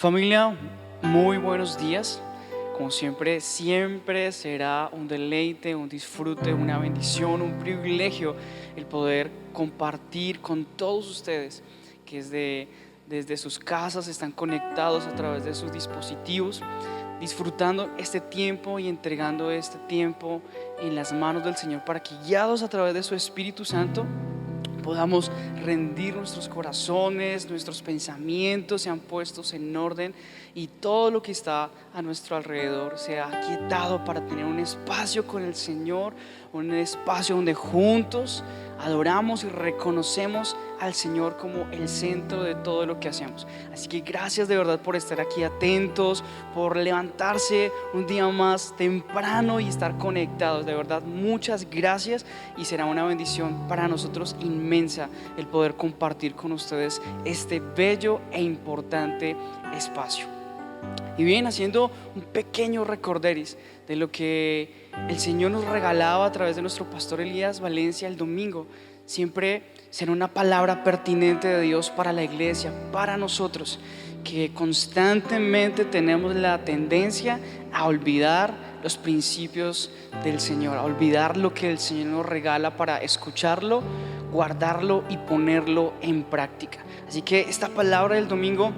Familia, muy buenos días. Como siempre, siempre será un deleite, un disfrute, una bendición, un privilegio el poder compartir con todos ustedes que desde sus casas están conectados a través de sus dispositivos, disfrutando este tiempo y entregando este tiempo en las manos del Señor para que, guiados a través de su Espíritu Santo, podamos rendir nuestros corazones, nuestros pensamientos sean puestos en orden y todo lo que está a nuestro alrededor sea aquietado para tener un espacio con el Señor, un espacio donde juntos adoramos y reconocemos al Señor como el centro de todo lo que hacemos. Así que gracias de verdad por estar aquí atentos, por levantarse un día más temprano y estar conectados. De verdad, muchas gracias, y será una bendición para nosotros inmensa el poder compartir con ustedes este bello e importante espacio. Y bien, haciendo un pequeño recorderis de lo que el Señor nos regalaba a través de nuestro pastor Elías Valencia el domingo, siempre será una palabra pertinente de Dios para la iglesia, para nosotros, que constantemente tenemos la tendencia a olvidar los principios del Señor, a olvidar lo que el Señor nos regala para escucharlo, guardarlo y ponerlo en práctica. Así que esta palabra del domingo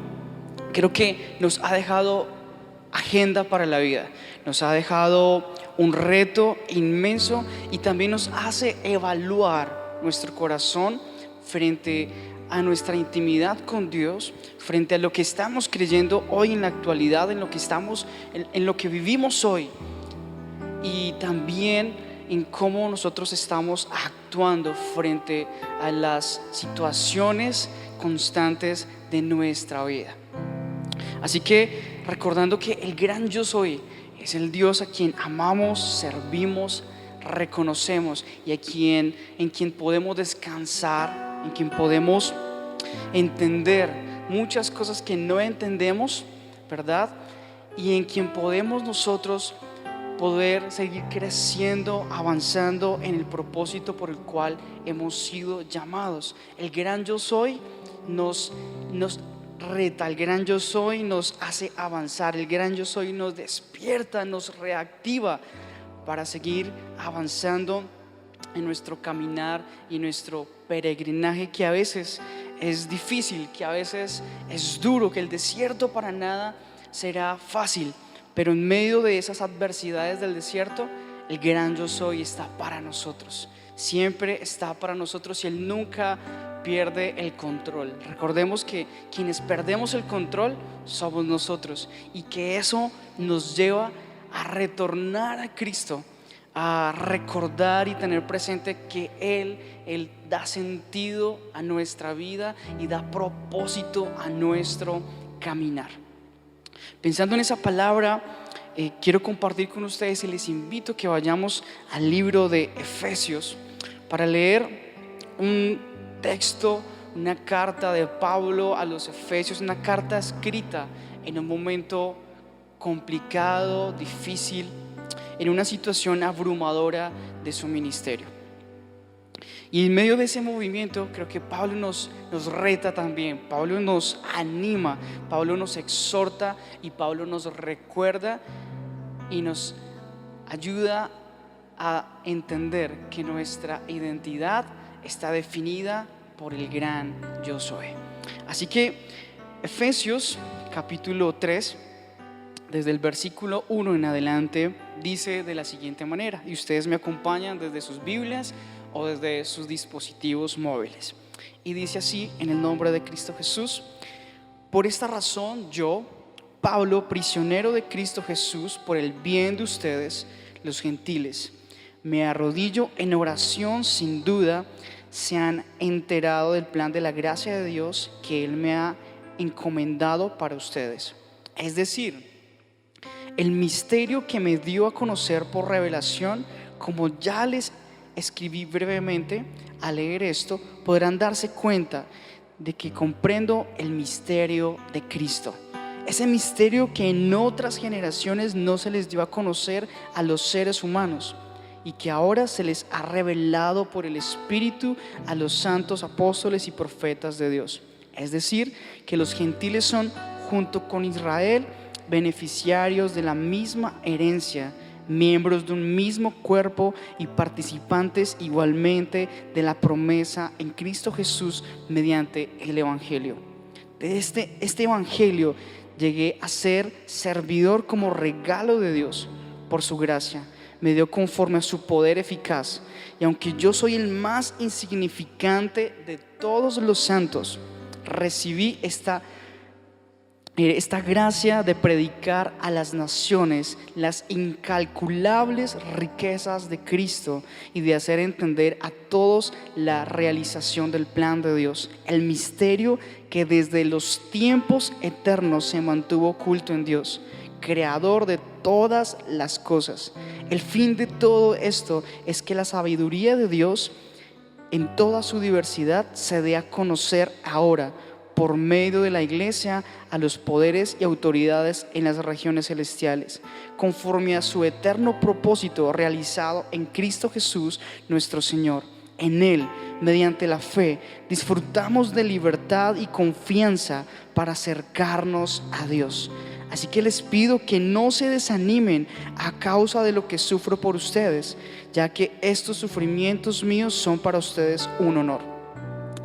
creo que nos ha dejado agenda para la vida, nos ha dejado un reto inmenso y también nos hace evaluar nuestro corazón frente a nuestra intimidad con Dios, frente a lo que estamos creyendo hoy en la actualidad, en lo que vivimos hoy, y también en cómo nosotros estamos actuando frente a las situaciones constantes de nuestra vida. Así que recordando que el gran yo soy es el Dios a quien amamos, servimos, reconocemos y en quien podemos descansar, en quien podemos entender muchas cosas que no entendemos, ¿verdad? Y en quien podemos nosotros poder seguir creciendo, avanzando en el propósito por el cual hemos sido llamados. El gran yo soy nos reta, el gran yo soy nos hace avanzar, el gran yo soy nos despierta, nos reactiva para seguir avanzando en nuestro caminar y nuestro peregrinaje, que a veces es difícil, que a veces es duro, que el desierto para nada será fácil, pero en medio de esas adversidades del desierto, el gran yo soy está para nosotros, siempre está para nosotros, y Él nunca pierde el control. Recordemos que quienes perdemos el control somos nosotros, y que eso nos lleva a retornar a Cristo, a recordar y tener presente que Él da sentido a nuestra vida y da propósito a nuestro caminar. Pensando en esa palabra, quiero compartir con ustedes y les invito a que vayamos al libro de Efesios para leer un texto, una carta de Pablo a los Efesios, una carta escrita en un momento complicado, difícil, en una situación abrumadora de su ministerio. Y en medio de ese movimiento creo que Pablo nos reta también, Pablo nos anima, Pablo nos exhorta y Pablo nos recuerda y nos ayuda a entender que nuestra identidad está definida por el gran yo soy. Así que Efesios capítulo 3, desde el versículo 1 en adelante, dice de la siguiente manera, y ustedes me acompañan desde sus Biblias o desde sus dispositivos móviles, y dice así: en el nombre de Cristo Jesús, por esta razón yo, Pablo, prisionero de Cristo Jesús, por el bien de ustedes, los gentiles, me arrodillo en oración. Sin duda se han enterado del plan de la gracia de Dios que Él me ha encomendado para ustedes, es decir, el misterio que me dio a conocer por revelación, como ya les escribí brevemente. Al leer esto podrán darse cuenta de que comprendo el misterio de Cristo, ese misterio que en otras generaciones no se les dio a conocer a los seres humanos y que ahora se les ha revelado por el Espíritu a los santos apóstoles y profetas de Dios. Es decir, que los gentiles son junto con Israel, beneficiarios de la misma herencia, miembros de un mismo cuerpo y participantes igualmente de la promesa en Cristo Jesús mediante el Evangelio. De este Evangelio llegué a ser servidor como regalo de Dios por su gracia. Me dio conforme a su poder eficaz. Y aunque yo soy el más insignificante de todos los santos, recibí esta gracia de predicar a las naciones las incalculables riquezas de Cristo y de hacer entender a todos la realización del plan de Dios, el misterio que desde los tiempos eternos se mantuvo oculto en Dios, creador de todas las cosas. El fin de todo esto es que la sabiduría de Dios en toda su diversidad se dé a conocer ahora por medio de la iglesia a los poderes y autoridades en las regiones celestiales, conforme a su eterno propósito realizado en Cristo Jesús nuestro Señor. En Él, mediante la fe, disfrutamos de libertad y confianza para acercarnos a Dios. Así que les pido que no se desanimen a causa de lo que sufro por ustedes, ya que estos sufrimientos míos son para ustedes un honor.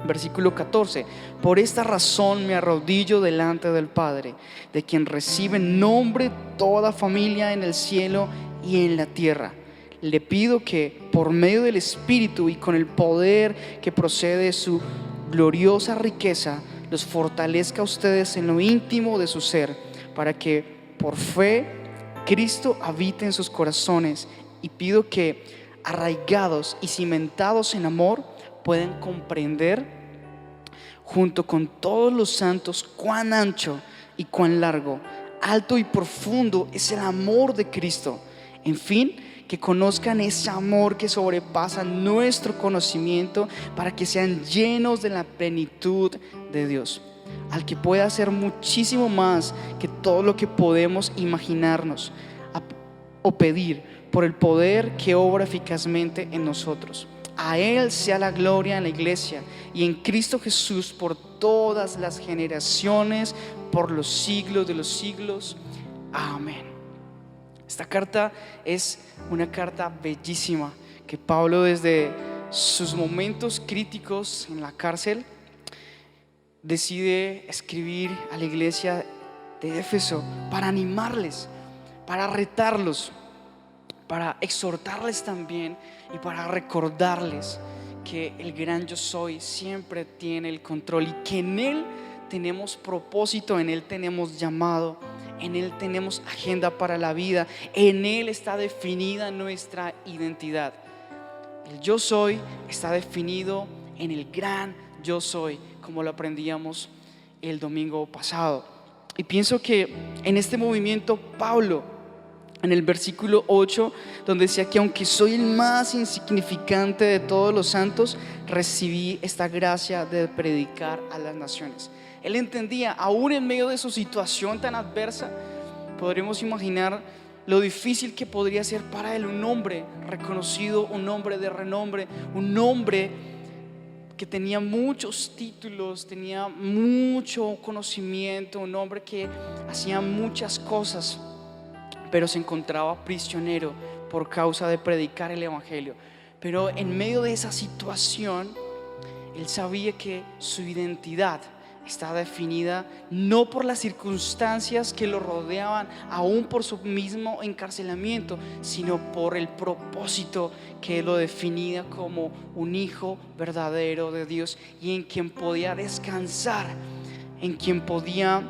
Versículo 14: por esta razón me arrodillo delante del Padre, de quien recibe nombre toda familia en el cielo y en la tierra. Le pido que por medio del Espíritu y con el poder que procede de su gloriosa riqueza, los fortalezca a ustedes en lo íntimo de su ser, para que por fe Cristo habite en sus corazones. Y pido que, arraigados y cimentados en amor, pueden comprender junto con todos los santos cuán ancho y cuán largo, alto y profundo es el amor de Cristo. En fin, que conozcan ese amor que sobrepasa nuestro conocimiento, para que sean llenos de la plenitud de Dios, al que puede hacer muchísimo más que todo lo que podemos imaginarnos o pedir, por el poder que obra eficazmente en nosotros. A Él sea la gloria en la iglesia y en Cristo Jesús por todas las generaciones, por los siglos de los siglos. Amén. Esta carta es una carta bellísima que Pablo, desde sus momentos críticos en la cárcel, decide escribir a la iglesia de Éfeso para animarles, para retarlos, para exhortarles también y para recordarles que el gran yo soy siempre tiene el control y que en Él tenemos propósito, en Él tenemos llamado, en Él tenemos agenda para la vida, en Él está definida nuestra identidad. El yo soy está definido en el gran yo soy, como lo aprendíamos el domingo pasado. Y pienso que en este movimiento Pablo, en el versículo 8, donde decía que aunque soy el más insignificante de todos los santos, recibí esta gracia de predicar a las naciones. Él entendía, aún en medio de su situación tan adversa, podremos imaginar lo difícil que podría ser para él, un hombre reconocido, un hombre de renombre, un hombre que tenía muchos títulos, tenía mucho conocimiento, un hombre que hacía muchas cosas, pero se encontraba prisionero por causa de predicar el evangelio. Pero en medio de esa situación, él sabía que su identidad está definida no por las circunstancias que lo rodeaban, aún por su mismo encarcelamiento, sino por el propósito que lo definía como un hijo verdadero de Dios, y en quien podía descansar, en quien podía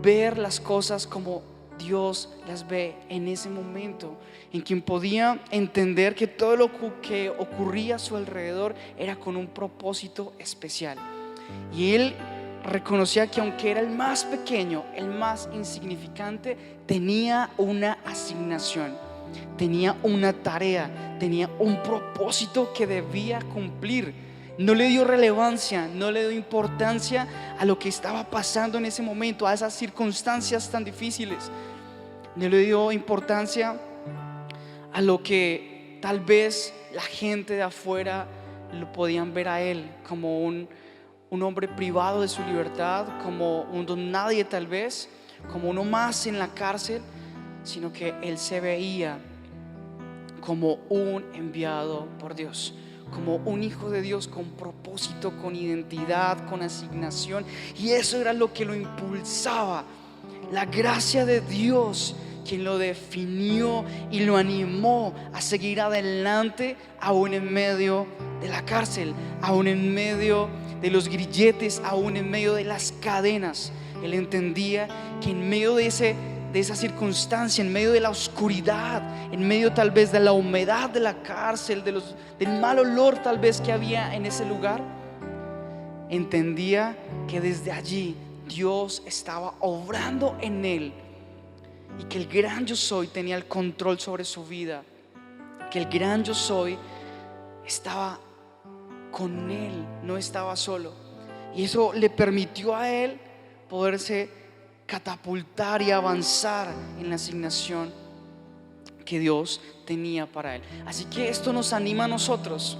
ver las cosas como Dios las ve en ese momento, en quien podía entender que todo lo que ocurría a su alrededor era con un propósito especial. Y él reconocía que aunque era el más pequeño, el más insignificante, tenía una asignación, tenía una tarea, tenía un propósito que debía cumplir. No le dio relevancia, no le dio importancia a lo que estaba pasando en ese momento, a esas circunstancias tan difíciles. No le dio importancia a lo que tal vez la gente de afuera lo podían ver a él como un hombre privado de su libertad, como un don nadie tal vez, como uno más en la cárcel, sino que él se veía como un enviado por Dios, como un hijo de Dios con propósito, con identidad, con asignación. Y eso era lo que lo impulsaba, la gracia de Dios, quien lo definió y lo animó a seguir adelante, aún en medio de la cárcel, aún en medio de los grilletes, aún en medio de las cadenas. Él entendía que en medio de esa circunstancia, en medio de la oscuridad, en medio tal vez de la humedad de la cárcel, del mal olor tal vez que había en ese lugar, entendía que desde allí Dios estaba obrando en él, y que el gran yo soy tenía el control sobre su vida, que el gran yo soy estaba con él, no estaba solo. Y eso le permitió a él poderse catapultar y avanzar en la asignación que Dios tenía para él. Así que esto nos anima a nosotros,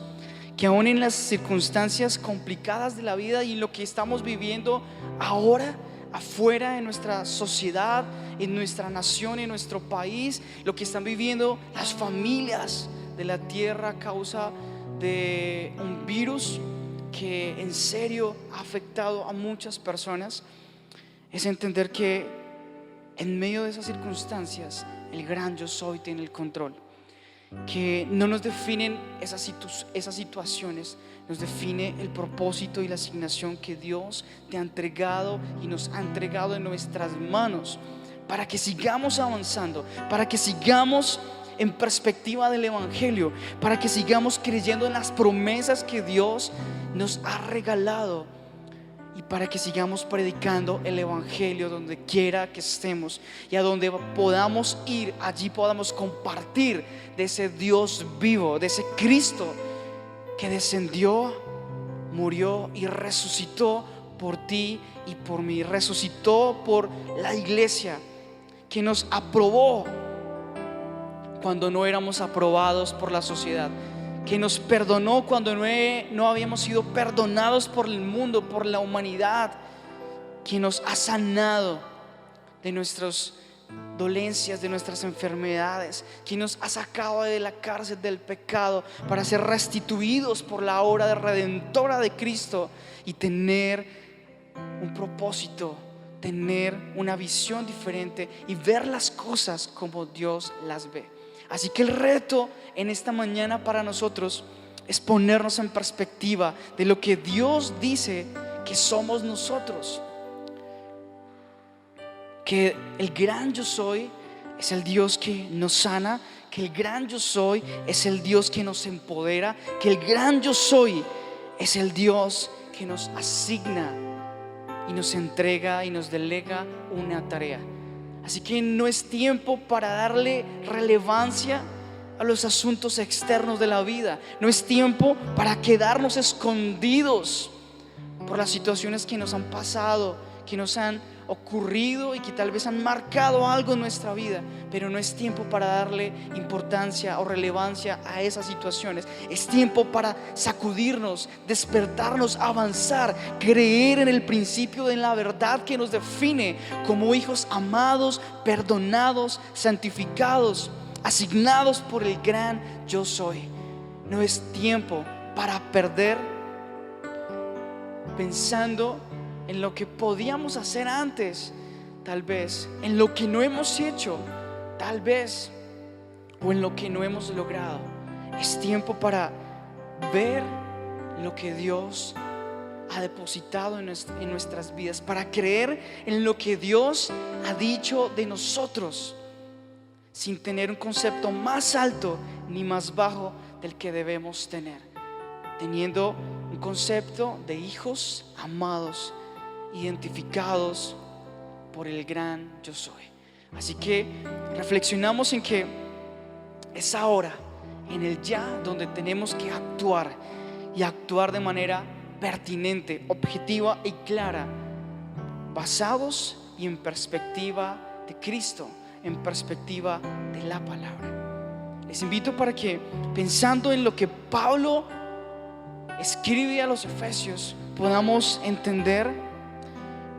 que aún en las circunstancias complicadas de la vida y lo que estamos viviendo ahora afuera en nuestra sociedad, en nuestra nación, en nuestro país, lo que están viviendo las familias de la tierra a causa de un virus que en serio ha afectado a muchas personas, es entender que en medio de esas circunstancias el gran yo soy tiene el control, que no nos definen esas situaciones, nos define el propósito y la asignación que Dios te ha entregado y nos ha entregado en nuestras manos, para que sigamos avanzando, para que sigamos en perspectiva del Evangelio, para que sigamos creyendo en las promesas que Dios nos ha regalado, y para que sigamos predicando el Evangelio donde quiera que estemos, y a donde podamos ir, allí podamos compartir de ese Dios vivo, de ese Cristo que descendió, murió y resucitó por ti y por mí, resucitó por la iglesia, que nos aprobó cuando no éramos aprobados por la sociedad, que nos perdonó cuando no habíamos sido perdonados por el mundo, por la humanidad, que nos ha sanado de nuestras dolencias, de nuestras enfermedades, que nos ha sacado de la cárcel del pecado para ser restituidos por la obra redentora de Cristo y tener un propósito, tener una visión diferente y ver las cosas como Dios las ve. Así que el reto en esta mañana para nosotros es ponernos en perspectiva de lo que Dios dice que somos nosotros, que el gran yo soy es el Dios que nos sana, que el gran yo soy es el Dios que nos empodera, que el gran yo soy es el Dios que nos asigna y nos entrega y nos delega una tarea. Así que no es tiempo para darle relevancia a los asuntos externos de la vida. No es tiempo para quedarnos escondidos por las situaciones que nos han pasado, que nos han ocurrido y que tal vez han marcado algo en nuestra vida. Pero no es tiempo para darle importancia o relevancia a esas situaciones. Es tiempo para sacudirnos, despertarnos, avanzar, creer en el principio de la verdad que nos define como hijos amados, perdonados, santificados, asignados por el gran yo soy. No es tiempo para perder pensando en lo que podíamos hacer antes, tal vez, en lo que no hemos hecho, tal vez, o en lo que no hemos logrado. Es tiempo para ver lo que Dios ha depositado en nuestras vidas, para creer en lo que Dios ha dicho de nosotros, sin tener un concepto más alto ni más bajo del que debemos tener, teniendo un concepto de hijos amados, identificados por el gran yo soy. Así que reflexionamos en que es ahora, en el ya, donde tenemos que actuar, y actuar de manera pertinente, objetiva y clara, basados y en perspectiva de Cristo, en perspectiva de la palabra. Les invito para que, pensando en lo que Pablo escribe a los Efesios, podamos entender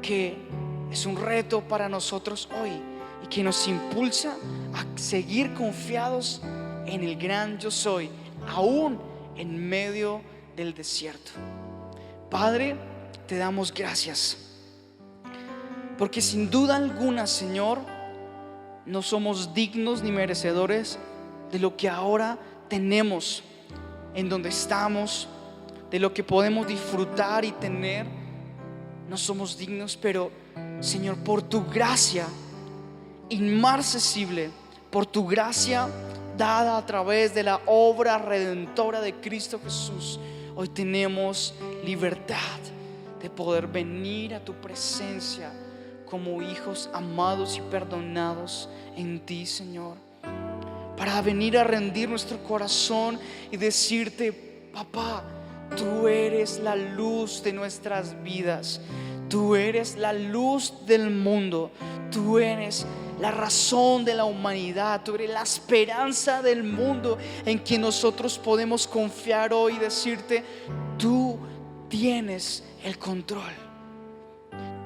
que es un reto para nosotros hoy y que nos impulsa a seguir confiados en el gran yo soy, aún en medio del desierto. Padre, te damos gracias, porque sin duda alguna, Señor, no somos dignos ni merecedores de lo que ahora tenemos, en donde estamos, de lo que podemos disfrutar y tener. No somos dignos, pero Señor, por tu gracia inmarcesible, por tu gracia dada a través de la obra redentora de Cristo Jesús, hoy tenemos libertad de poder venir a tu presencia como hijos amados y perdonados en ti, Señor, para venir a rendir nuestro corazón y decirte: papá, tú eres la luz de nuestras vidas, tú eres la luz del mundo, tú eres la razón de la humanidad, tú eres la esperanza del mundo en quien nosotros podemos confiar hoy y decirte: tú tienes el control,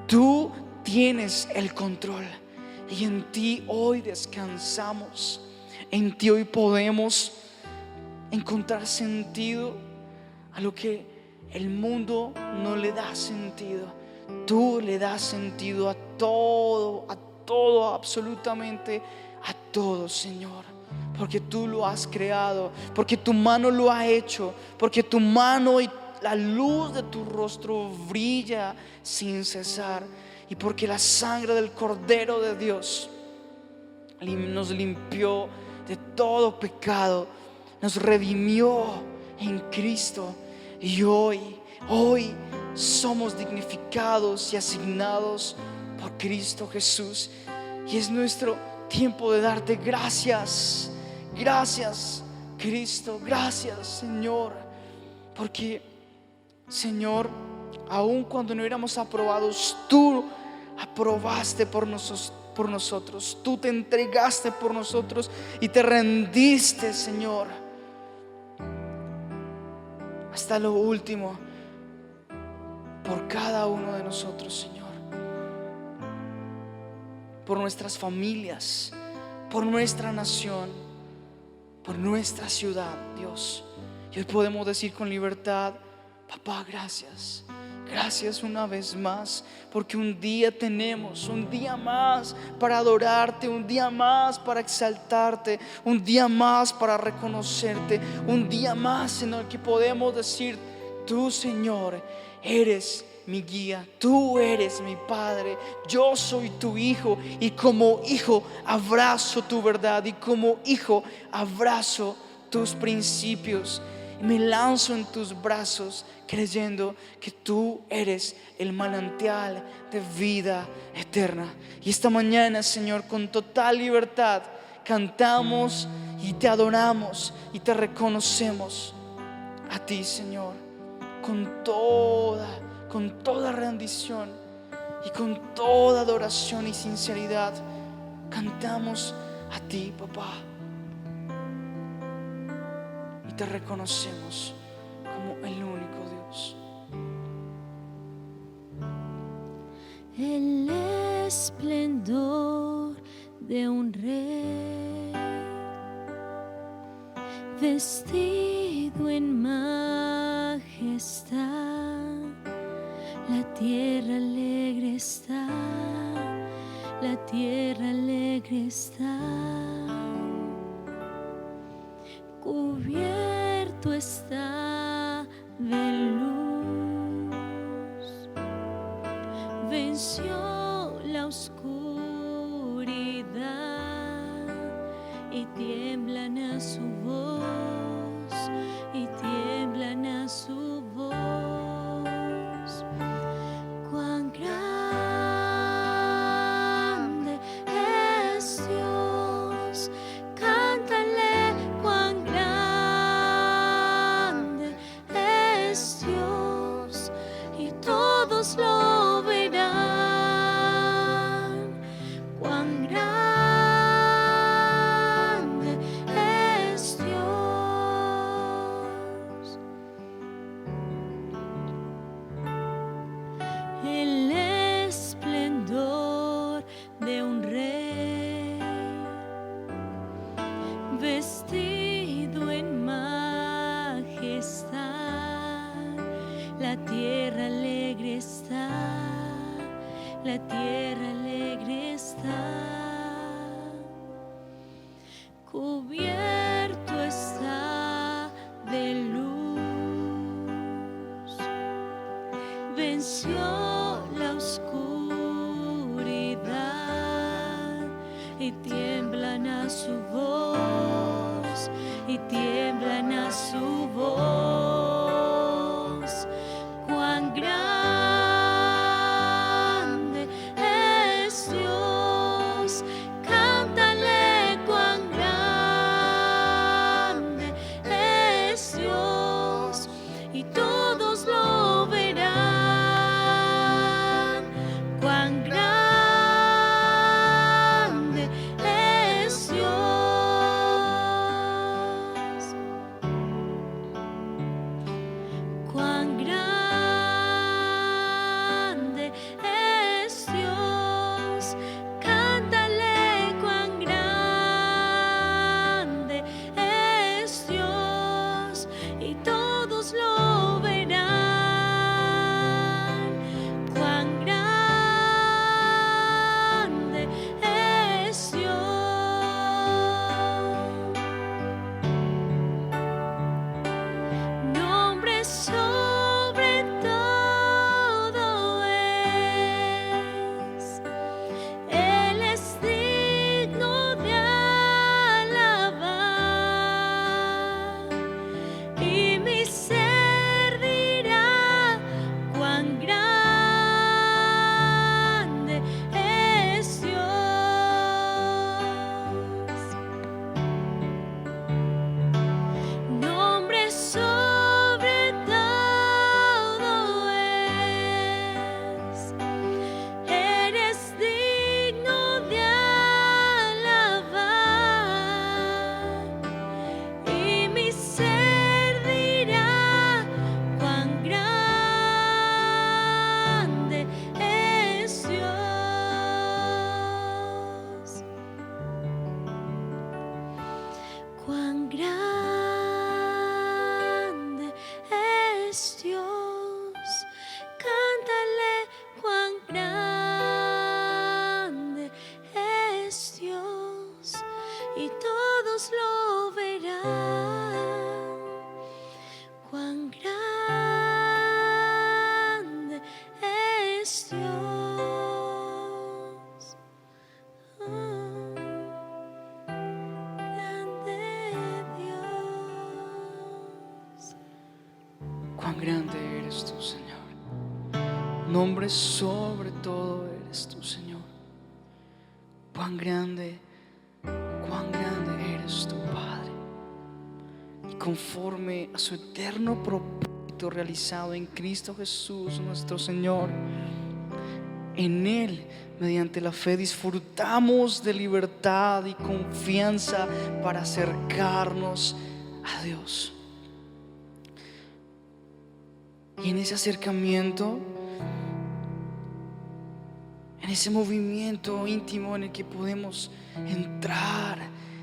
tú tienes el control, y en ti hoy descansamos, en ti hoy podemos encontrar sentido a lo que el mundo no le da sentido. Tú le das sentido a todo, absolutamente a todo, Señor, porque tú lo has creado, porque tu mano lo ha hecho, porque tu mano y la luz de tu rostro brilla sin cesar, y porque la sangre del Cordero de Dios nos limpió de todo pecado, nos redimió en Cristo, y hoy somos dignificados y asignados por Cristo Jesús. Y es nuestro tiempo de darte gracias. Gracias, Cristo, gracias, Señor, porque, Señor, aun cuando no éramos aprobados, tú aprobaste por nosotros, tú te entregaste por nosotros y te rendiste, Señor, hasta lo último por cada uno de nosotros, Señor, por nuestras familias, por nuestra nación, por nuestra ciudad, Dios. Y hoy podemos decir con libertad: papá, gracias. Gracias una vez más, porque un día tenemos, un día más para adorarte, un día más para exaltarte, un día más para reconocerte, un día más en el que podemos decir: tú, Señor, eres mi guía, tú eres mi Padre, yo soy tu hijo, y como hijo abrazo tu verdad, y como hijo abrazo tus principios, y me lanzo en tus brazos creyendo que tú eres el manantial de vida eterna. Y esta mañana, Señor, con total libertad cantamos y te adoramos y te reconocemos a ti, Señor, con toda rendición y con toda adoración y sinceridad. Cantamos a ti, papá, y te reconocemos como el único Dios. El esplendor de un rey, vestido en majestad, la tierra alegre está, la tierra alegre está, cubierto está de luz, venció la oscuridad y tiemblan a su voz, y tiemblan a su voz. Cuán grande es Dios, cántale, cuán grande es Dios, y todos lo verán. Cuán grande es Dios. tierra alegre está, cubierto está de luz, venció la oscuridad y tiemblan a su voz, y tiemblan a su voz. Cuán grande es Dios, cántale cuán grande es Dios, y todos lo verán. Cuán grande es Dios. Cuán grande es Dios, cántale cuán grande es Dios, y todos lo verán. Cuán grande es Dios. Nombre sobre todo es, Él es digno de alabar, y mi ser dirá cuán grande es Dios. Nombre sobre todo es, eres digno de alabar, y mi ser dirá cuán grande es Dios. Cuán grande es Dios, cántale cuán grande es Dios, y todos lo verán. Cuán grande es Dios. Grande Dios. Cuán grande eres tú, Señor. Nombre sobre todo eres tú, Señor. Cuán grande eres tú, Padre. Y conforme a su eterno propósito realizado en Cristo Jesús, nuestro Señor, en Él, mediante la fe, disfrutamos de libertad y confianza para acercarnos a Dios. Y en ese acercamiento, en ese movimiento íntimo en el que podemos entrar,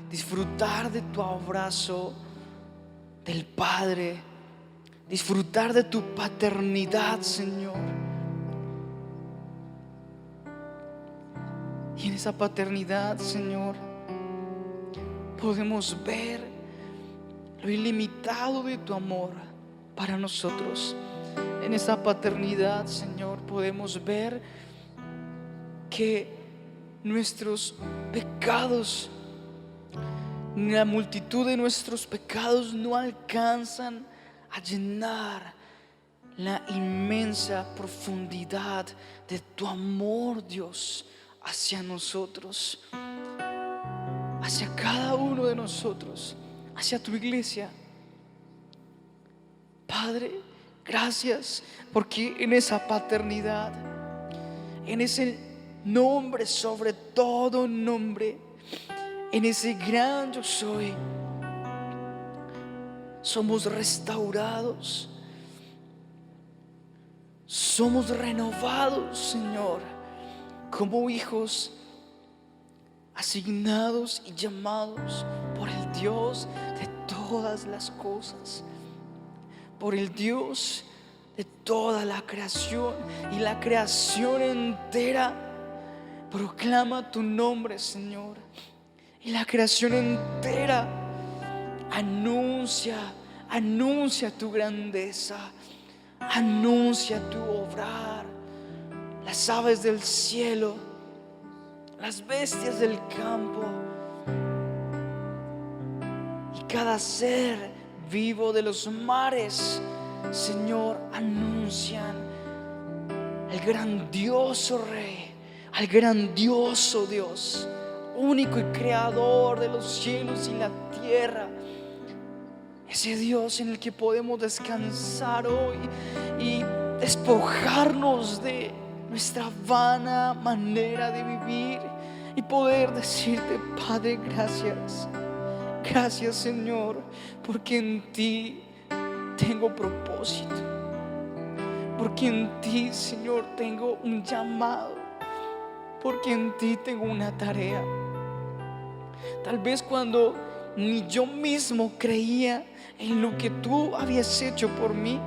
disfrutar de tu abrazo del Padre, disfrutar de tu paternidad, Señor. Y en esa paternidad, Señor, podemos ver lo ilimitado de tu amor para nosotros. En esa paternidad, Señor, podemos ver que nuestros pecados, la multitud de nuestros pecados no alcanzan a llenar la inmensa profundidad de tu amor, Dios, hacia nosotros, hacia cada uno de nosotros, hacia tu iglesia. Padre, gracias porque en esa paternidad, en ese nombre sobre todo nombre, en ese gran yo soy, somos restaurados, somos renovados, Señor, como hijos asignados y llamados por el Dios de todas las cosas, por el Dios de toda la creación, y la creación entera proclama tu nombre, Señor. Y la creación entera anuncia tu grandeza, anuncia tu obrar. Las aves del cielo, las bestias del campo y cada ser vivo de los mares, Señor, anuncian al grandioso Rey, al grandioso Dios, único y creador de los cielos y la tierra. Ese Dios en el que podemos descansar hoy y despojarnos de nuestra vana manera de vivir y poder decirte, Padre, gracias. Gracias, Señor, porque en ti tengo propósito, porque en ti, Señor, tengo un llamado, porque en ti tengo una tarea. Tal vez cuando ni yo mismo creía en lo que tú habías hecho por mí,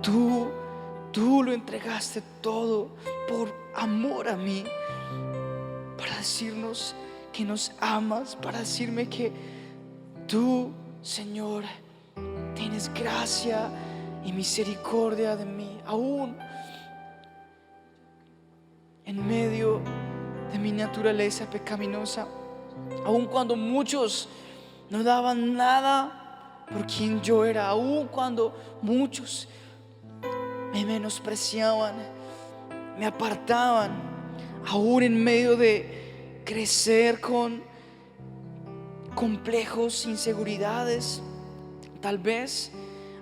tú lo entregaste todo por amor a mí, para decirnos que nos amas, para decirme que tú, Señor, tienes gracia y misericordia de mí, aún en medio de mi naturaleza pecaminosa, aún cuando muchos no daban nada por quien yo era, aún cuando muchos me menospreciaban, me apartaban, aún en medio de crecer con complejos, inseguridades, tal vez,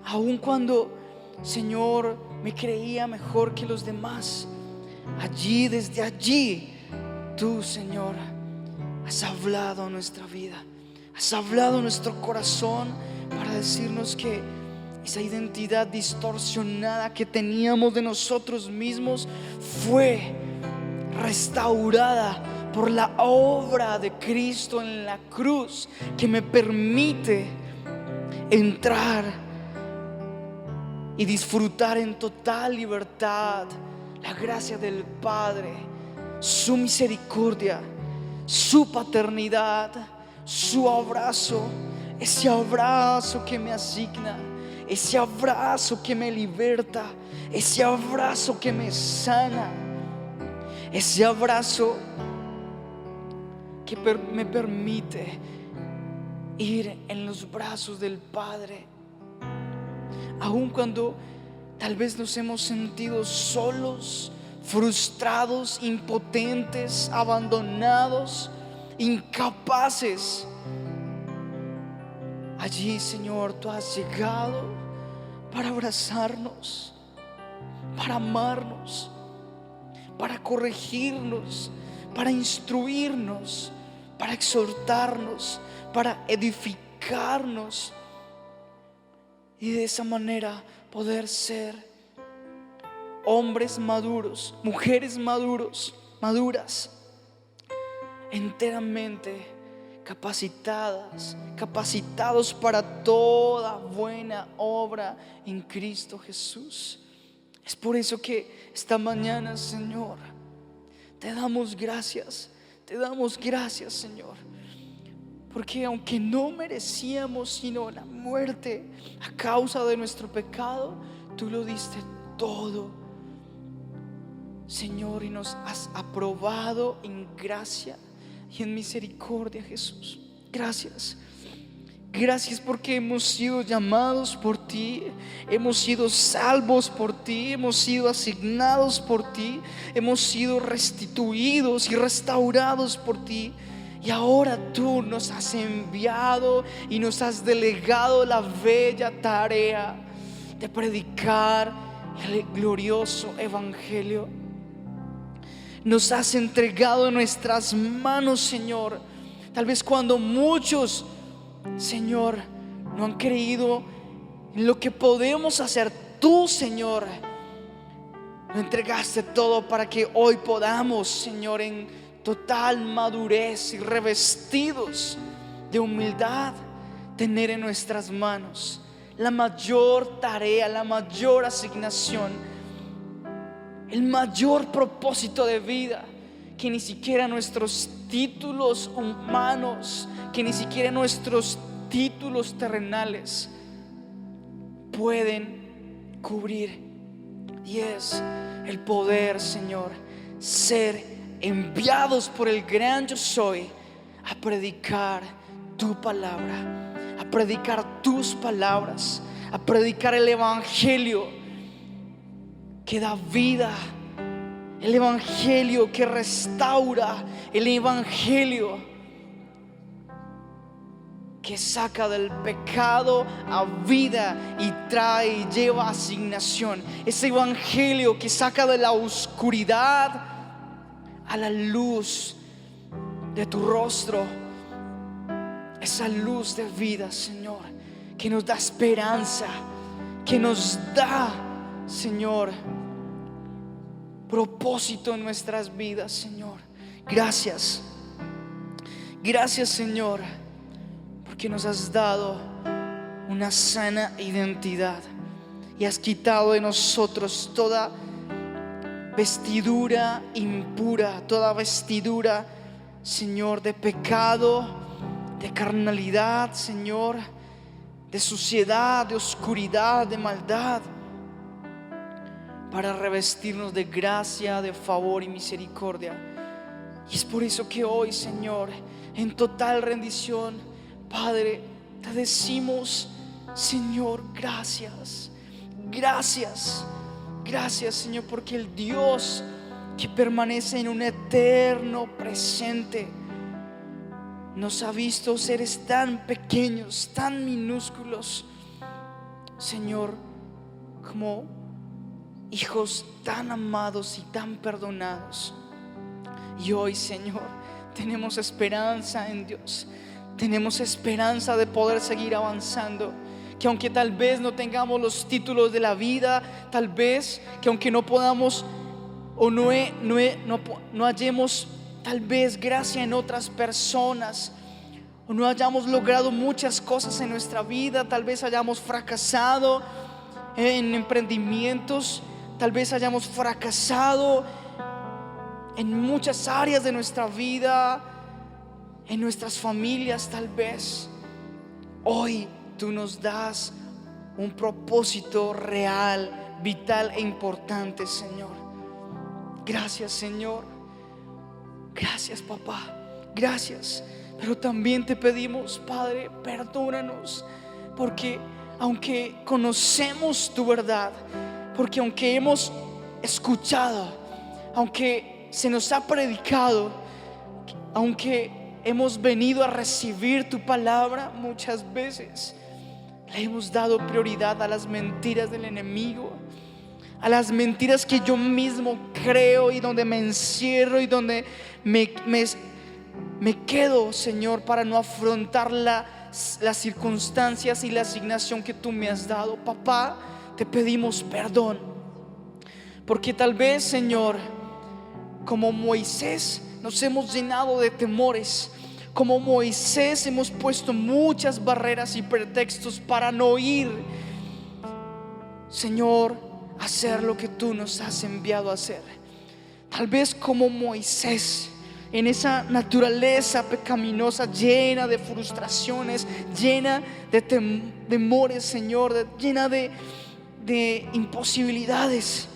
aún cuando, Señor, me creía mejor que los demás, desde allí, tú, Señor, has hablado a nuestra vida, has hablado a nuestro corazón para decirnos que esa identidad distorsionada que teníamos de nosotros mismos fue restaurada por la obra de Cristo en la cruz, que me permite entrar y disfrutar en total libertad la gracia del Padre, su misericordia, su paternidad, su abrazo, ese abrazo que me asigna, ese abrazo que me liberta, ese abrazo que me sana, ese abrazo que me permite ir en los brazos del Padre, aun cuando tal vez nos hemos sentido solos, frustrados, impotentes, abandonados, incapaces. Allí, Señor, tú has llegado para abrazarnos, para amarnos, para corregirnos, para instruirnos, para exhortarnos, para edificarnos, y de esa manera poder ser hombres maduros, mujeres maduras, enteramente capacitados para toda buena obra en Cristo Jesús. Es por eso que esta mañana, Señor, te damos gracias, Señor, porque aunque no merecíamos sino la muerte a causa de nuestro pecado, tú lo diste todo, Señor, y nos has aprobado en gracia y en misericordia, Jesús. Gracias porque hemos sido llamados por ti, hemos sido salvos por ti, hemos sido asignados por ti, hemos sido restituidos y restaurados por ti. Y ahora tú nos has enviado y nos has delegado la bella tarea de predicar el glorioso evangelio. Nos has entregado en nuestras manos, Señor. Tal vez cuando muchos, Señor, no han creído en lo que podemos hacer, tú, Señor, lo entregaste todo para que hoy podamos, Señor, en total madurez y revestidos de humildad, tener en nuestras manos la mayor tarea, la mayor asignación, el mayor propósito de vida que ni siquiera nuestros títulos humanos, que ni siquiera nuestros títulos terrenales pueden cubrir. Y es el poder, Señor, ser enviados por el gran yo soy a predicar tu palabra, a predicar tus palabras, a predicar el evangelio que da vida, el evangelio que restaura, el evangelio que saca del pecado a vida y trae y lleva asignación. Ese evangelio que saca de la oscuridad a la luz de tu rostro. Esa luz de vida, Señor, que nos da esperanza, que nos da, Señor, propósito en nuestras vidas, Señor. Gracias. Gracias, Señor, porque nos has dado una sana identidad y has quitado de nosotros toda vestidura impura, toda vestidura, Señor, de pecado, de carnalidad, Señor, de suciedad, de oscuridad, de maldad, para revestirnos de gracia, de favor y misericordia. Y es por eso que hoy, Señor, en total rendición, Padre, te decimos, Señor, gracias. Gracias, gracias, Señor, porque el Dios que permanece en un eterno presente nos ha visto seres tan pequeños, tan minúsculos, Señor, como hijos tan amados y tan perdonados. Y hoy, Señor, tenemos esperanza en Dios. Tenemos esperanza de poder seguir avanzando. Que aunque tal vez no tengamos los títulos de la vida, tal vez que aunque no podamos o no hallemos tal vez gracia en otras personas, o no hayamos logrado muchas cosas en nuestra vida, tal vez hayamos fracasado en emprendimientos, tal vez hayamos fracasado en muchas áreas de nuestra vida, en nuestras familias tal vez. Hoy tú nos das un propósito real, vital e importante, Señor. Gracias, Señor. Gracias, papá. Gracias. Pero también te pedimos, Padre, perdónanos, porque aunque conocemos tu verdad, porque aunque hemos escuchado, aunque se nos ha predicado, aunque hemos venido a recibir tu palabra, muchas veces le hemos dado prioridad a las mentiras del enemigo, a las mentiras que yo mismo creo y donde me encierro y donde me quedo, Señor, para no afrontar las circunstancias y la asignación que tú me has dado. Papá, te pedimos perdón, porque tal vez, Señor, como Moisés, nos hemos llenado de temores. Como Moisés hemos puesto muchas barreras y pretextos para no ir, Señor, a hacer lo que tú nos has enviado a hacer. Tal vez como Moisés, en esa naturaleza pecaminosa, llena de frustraciones, llena de temores, Señor, llena de imposibilidades,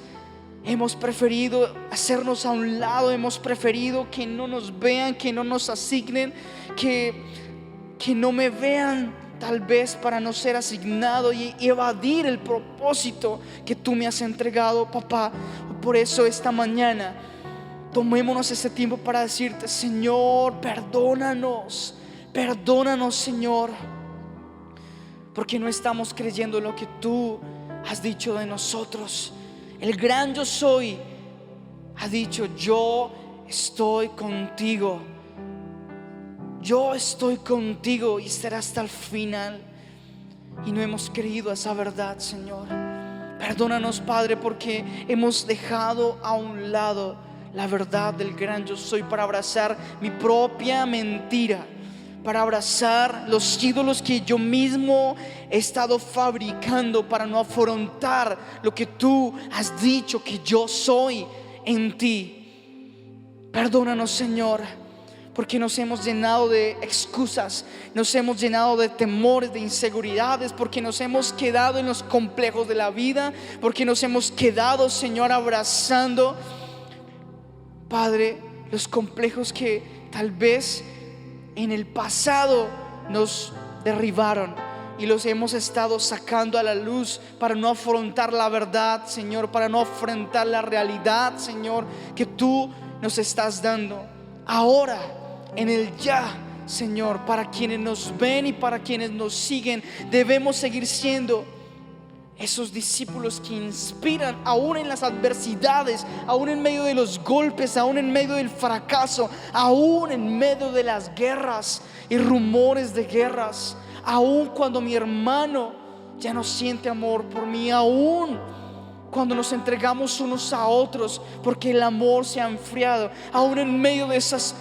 hemos preferido hacernos a un lado, hemos preferido que no nos vean, que no nos asignen, que no me vean, tal vez para no ser asignado y evadir el propósito que tú me has entregado, papá. Por eso esta mañana tomémonos ese tiempo para decirte, Señor, perdónanos, perdónanos, Señor, porque no estamos creyendo lo que tú has dicho de nosotros. El gran yo soy ha dicho, yo estoy contigo. Yo estoy contigo y será hasta el final. Y no hemos creído esa verdad, Señor. Perdónanos, Padre, porque hemos dejado a un lado la verdad del gran yo soy para abrazar mi propia mentira, para abrazar los ídolos que yo mismo he estado fabricando, para no afrontar lo que tú has dicho que yo soy en ti. Perdónanos, Señor, porque nos hemos llenado de excusas, nos hemos llenado de temores, de inseguridades, porque nos hemos quedado en los complejos de la vida, porque nos hemos quedado, Señor, abrazando, Padre, los complejos que tal vez en el pasado nos derribaron y los hemos estado sacando a la luz para no afrontar la verdad, Señor, para no afrontar la realidad, Señor, que tú nos estás dando ahora, en el ya, Señor. Para quienes nos ven y para quienes nos siguen, debemos seguir siendo esos discípulos que inspiran aún en las adversidades, aún en medio de los golpes, aún en medio del fracaso, aún en medio de las guerras y rumores de guerras, aún cuando mi hermano ya no siente amor por mí, aún cuando nos entregamos unos a otros porque el amor se ha enfriado, aún en medio de esas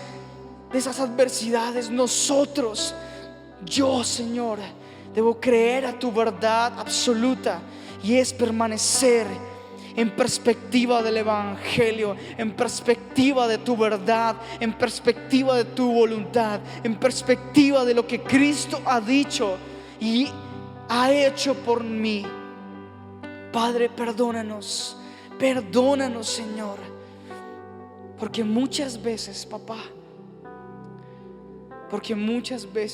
adversidades, nosotros, yo, Señor, debo creer a tu verdad absoluta, y es permanecer en perspectiva del Evangelio, en perspectiva de tu verdad, en perspectiva de tu voluntad, en perspectiva de lo que Cristo ha dicho y ha hecho por mí. Padre, perdónanos, perdónanos, Señor, porque muchas veces, papá,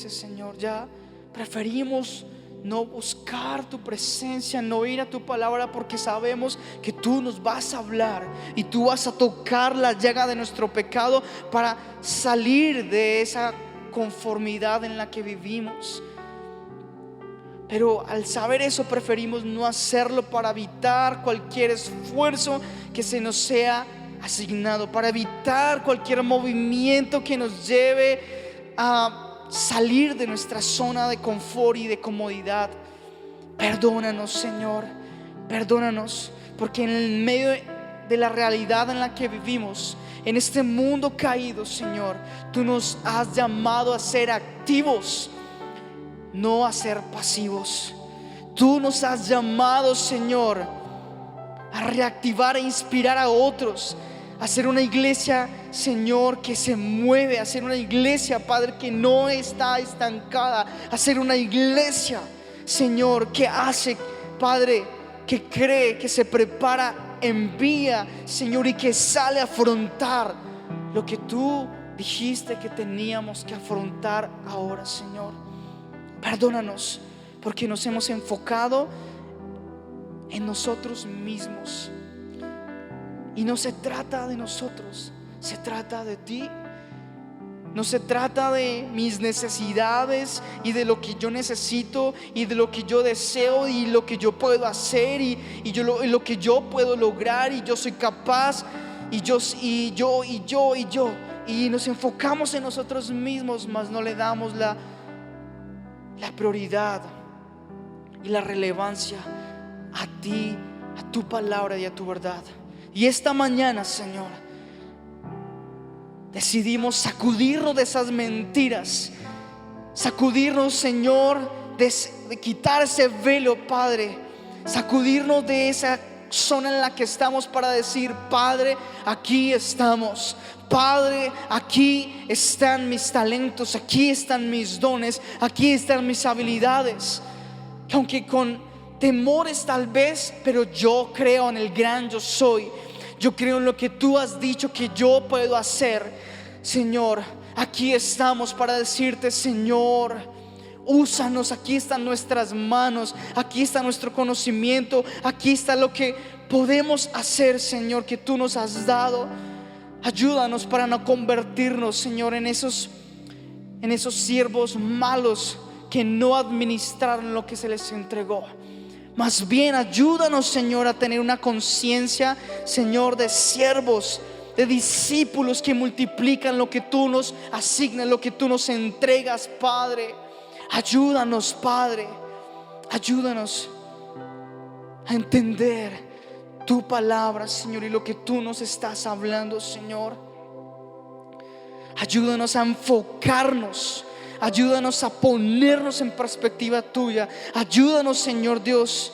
Señor, ya preferimos no buscar tu presencia, no ir a tu palabra, porque sabemos que tú nos vas a hablar y tú vas a tocar la llaga de nuestro pecado para salir de esa conformidad en la que vivimos. Pero al saber eso, preferimos no hacerlo para evitar cualquier esfuerzo que se nos sea asignado, para evitar cualquier movimiento que nos lleve a salir de nuestra zona de confort y de comodidad. Perdónanos, Señor, perdónanos, porque en el medio de la realidad en la que vivimos, en este mundo caído, Señor, tú nos has llamado a ser activos, no a ser pasivos. Tú nos has llamado, Señor, a reactivar e inspirar a otros, a ser una iglesia, Señor, que se mueve, a ser una iglesia, Padre, que no está estancada, a ser una iglesia, Señor, que hace, Padre, que cree, que se prepara, envía, Señor, y que sale a afrontar lo que tú dijiste que teníamos que afrontar ahora, Señor. Perdónanos porque nos hemos enfocado en nosotros mismos. Y no se trata de nosotros, se trata de ti. No se trata de mis necesidades y de lo que yo necesito y de lo que yo deseo y lo que yo puedo hacer y lo que yo puedo lograr y yo soy capaz y yo. Y nos enfocamos en nosotros mismos, mas no le damos la prioridad y la relevancia a ti, a tu palabra y a tu verdad. Y esta mañana, Señor, decidimos sacudirnos de esas mentiras, sacudirnos, Señor, de quitar ese velo, Padre, sacudirnos de esa zona en la que estamos para decir: Padre, aquí estamos. Padre, aquí están mis talentos, aquí están mis dones, aquí están mis habilidades. Que aunque con temores tal vez, pero yo creo en el gran yo soy. Yo creo en lo que tú has dicho que yo puedo hacer. Señor, aquí estamos para decirte: Señor, úsanos. Aquí están nuestras manos, aquí está nuestro conocimiento, aquí está lo que podemos hacer, Señor, que tú nos has dado. Ayúdanos para no convertirnos, Señor, en esos siervos malos que no administraron lo que se les entregó. Más bien ayúdanos, Señor, a tener una conciencia, Señor, de siervos, de discípulos que multiplican lo que tú nos asignas, lo que tú nos entregas, Padre. Ayúdanos, Padre, ayúdanos a entender tu palabra, Señor, y lo que tú nos estás hablando, Señor. Ayúdanos a enfocarnos, ayúdanos a ponernos en perspectiva tuya. Ayúdanos, Señor Dios,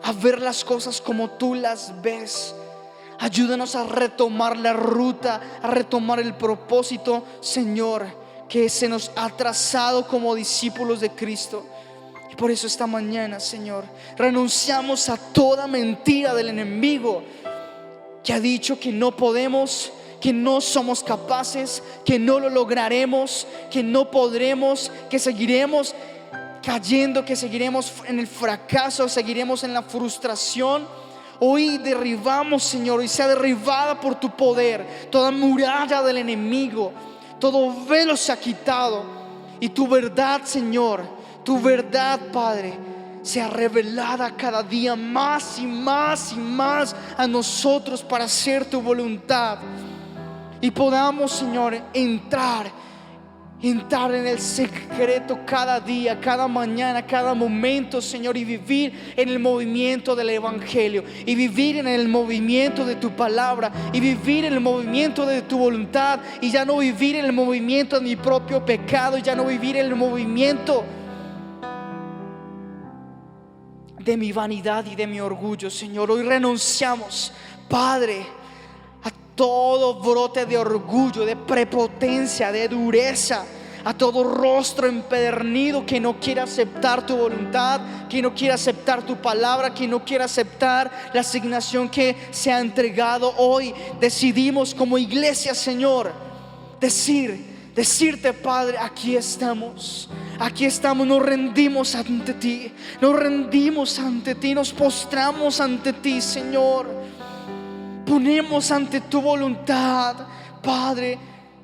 a ver las cosas como tú las ves. Ayúdanos a retomar la ruta, a retomar el propósito, Señor, que se nos ha trazado como discípulos de Cristo. Y por eso esta mañana, Señor, renunciamos a toda mentira del enemigo que ha dicho que no podemos, que no somos capaces, que no lo lograremos, que no podremos, que seguiremos cayendo, que seguiremos en el fracaso, seguiremos en la frustración. Hoy derribamos, Señor, hoy sea derribada por tu poder toda muralla del enemigo, todo velo se ha quitado, y tu verdad, Señor, tu verdad, Padre, sea revelada cada día más y más y más a nosotros para hacer tu voluntad. Y podamos, Señor, entrar en el secreto cada día, cada mañana, cada momento, Señor, y vivir en el movimiento del evangelio, y vivir en el movimiento de tu palabra, y vivir en el movimiento de tu voluntad, y ya no vivir en el movimiento de mi propio pecado, y ya no vivir en el movimiento de mi vanidad y de mi orgullo. Señor, hoy renunciamos, Padre, a todo brote de orgullo, de prepotencia, de dureza, a todo rostro empedernido que no quiere aceptar tu voluntad, que no quiere aceptar tu palabra, que no quiere aceptar la asignación que se ha entregado. Hoy decidimos como iglesia, Señor, decirte, Padre, aquí estamos, nos rendimos ante ti, nos postramos ante ti, Señor. Ponemos ante tu voluntad, Padre,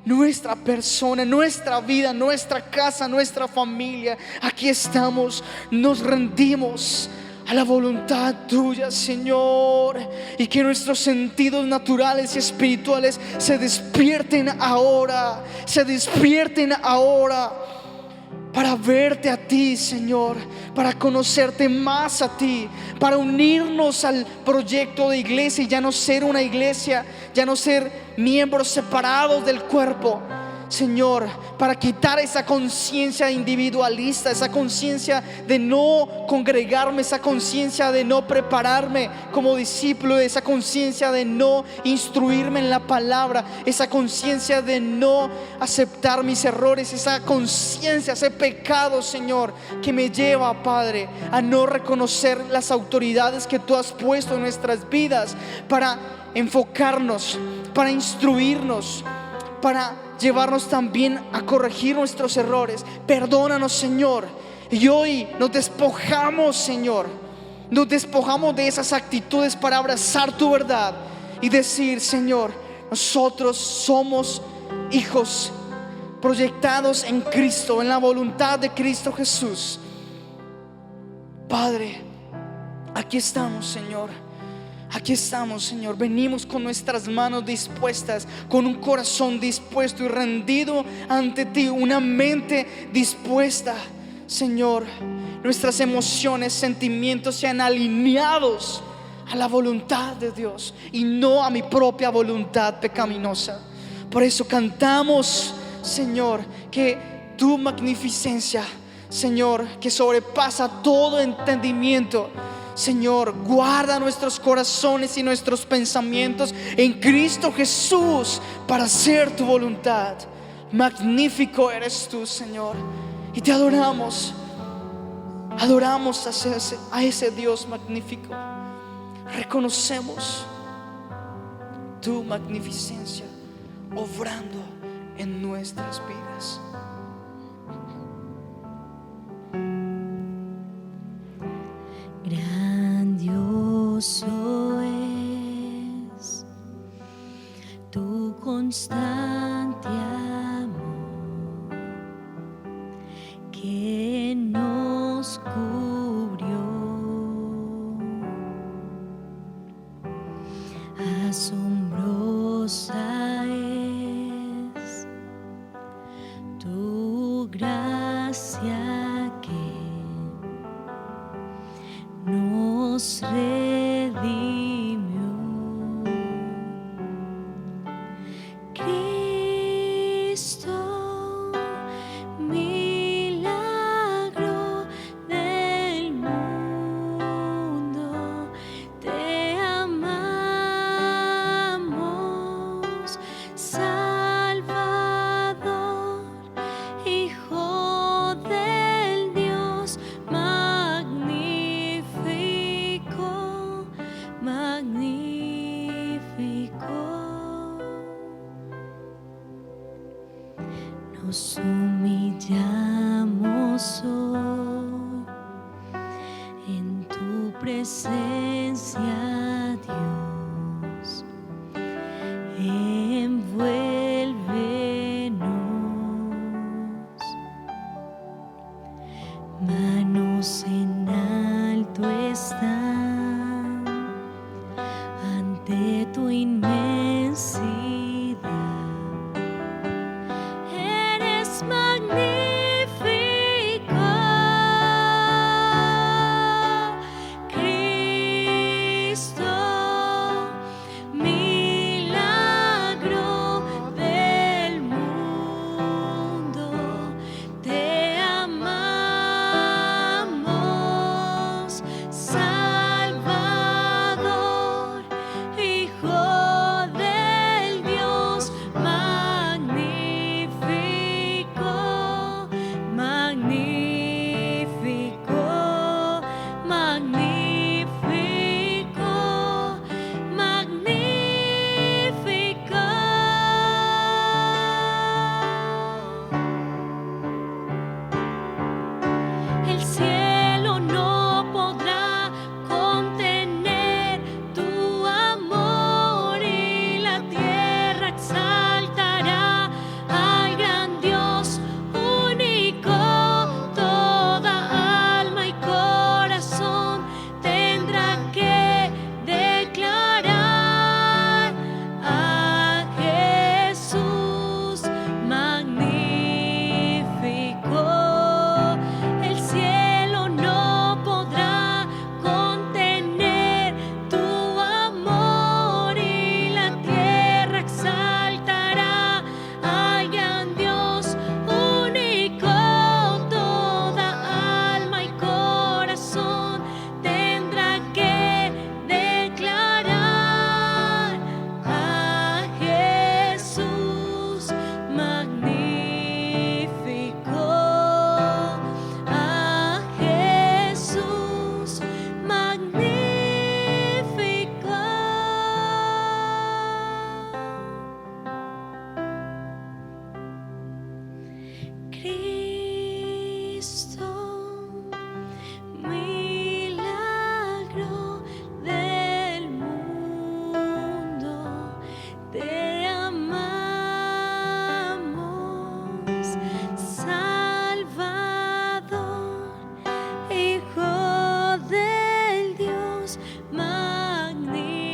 nuestra persona, nuestra vida, nuestra casa, nuestra familia. Aquí estamos, nos rendimos a la voluntad tuya, Señor, y que nuestros sentidos naturales y espirituales se despierten ahora para verte a ti, Señor, para conocerte más a ti, para unirnos al proyecto de iglesia y ya no ser una iglesia, ya no ser miembros separados del cuerpo, Señor, para quitar esa conciencia individualista, esa conciencia de no congregarme, esa conciencia de no prepararme como discípulo, esa conciencia de no instruirme en la palabra, esa conciencia de no aceptar mis errores, esa conciencia, ese pecado, Señor, que me lleva, Padre, a no reconocer las autoridades que tú has puesto en nuestras vidas para enfocarnos, para instruirnos, para llevarnos también a corregir nuestros errores. Perdónanos, Señor. Y hoy nos despojamos, Señor, nos despojamos de esas actitudes para abrazar tu verdad y decir, Señor, nosotros somos hijos proyectados en Cristo, en la voluntad de Cristo Jesús. Padre, aquí estamos, Señor. Aquí estamos, Señor. Venimos con nuestras manos dispuestas, con un corazón dispuesto y rendido ante ti, una mente dispuesta, Señor. Nuestras emociones, sentimientos sean alineados a la voluntad de Dios y no a mi propia voluntad pecaminosa. Por eso cantamos, Señor, que tu magnificencia, Señor, que sobrepasa todo entendimiento, Señor, guarda nuestros corazones y nuestros pensamientos en Cristo Jesús para hacer tu voluntad. Magnífico eres tú, Señor, y te adoramos. Adoramos a ese Dios magnífico. Reconocemos tu magnificencia obrando en nuestras vidas. Grandioso es tu constante amor que nos cubrió. Asombrosa es tu gracia que nos redimió. Cristo, milagro del mundo, te amamos. nos humillamos hoy en tu presencia, Dios. Envuélvenos, manos en alto están ante tu inmensidad. Eres magnífico, Cristo, milagro del mundo. Te amamos, Salvador, Hijo del Dios magnífico, magnífico, magnífico, magnífico. El cielo no podrá contener tu amor y la tierra exaltará al gran Dios único. Toda alma y corazón tendrá que declarar a Jesús magnífico. El cielo no podrá contener tu amor y la tierra exaltará al gran Dios único. Toda alma y corazón tendrá que declarar a Jesús magnífico, a Jesús magnífico. Cristo, milagro del mundo. Te amamos, Salvador, Hijo del Dios magnífico,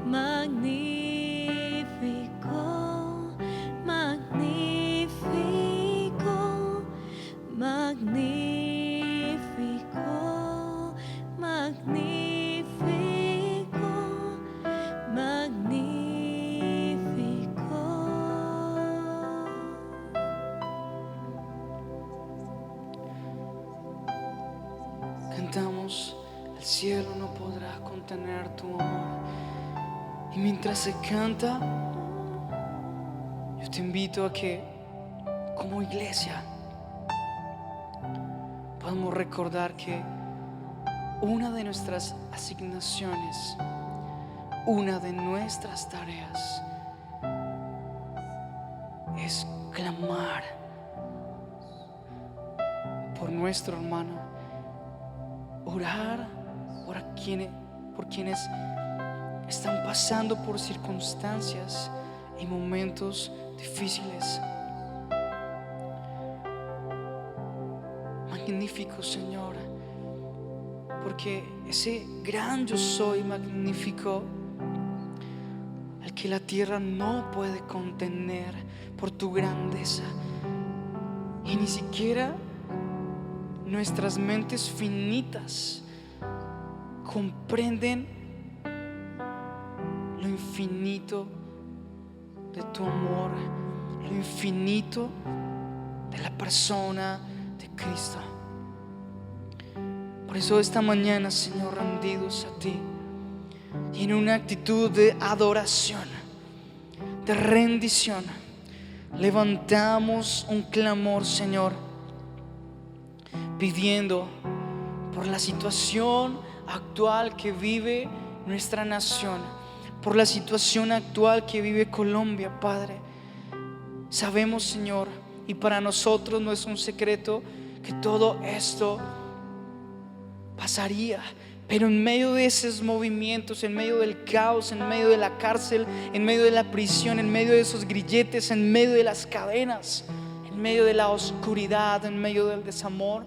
magnífico, magnífico, magnífico, magnífico, magnífico. Cantamos, el cielo no podrá contener tu amor. Y mientras se canta, yo te invito a que, como iglesia, podamos recordar que una de nuestras asignaciones, una de nuestras tareas es clamar por nuestro hermano, orar por quienes están pasando por circunstancias y momentos difíciles. Magnífico, Señor, porque ese gran yo soy magnífico, al que la tierra no puede contener por tu grandeza, y ni siquiera nuestras mentes finitas comprenden lo infinito de tu amor, lo infinito de la persona de Cristo. Por eso esta mañana, Señor, rendidos a ti y en una actitud de adoración, de rendición, levantamos un clamor, Señor, pidiendo por la situación actual que vive nuestra nación, por la situación actual que vive Colombia, Padre. Sabemos, Señor, y para nosotros no es un secreto, que todo esto pasaría. Pero en medio de esos movimientos, en medio del caos, en medio de la cárcel, en medio de la prisión, en medio de esos grilletes, en medio de las cadenas, en medio de la oscuridad, en medio del desamor,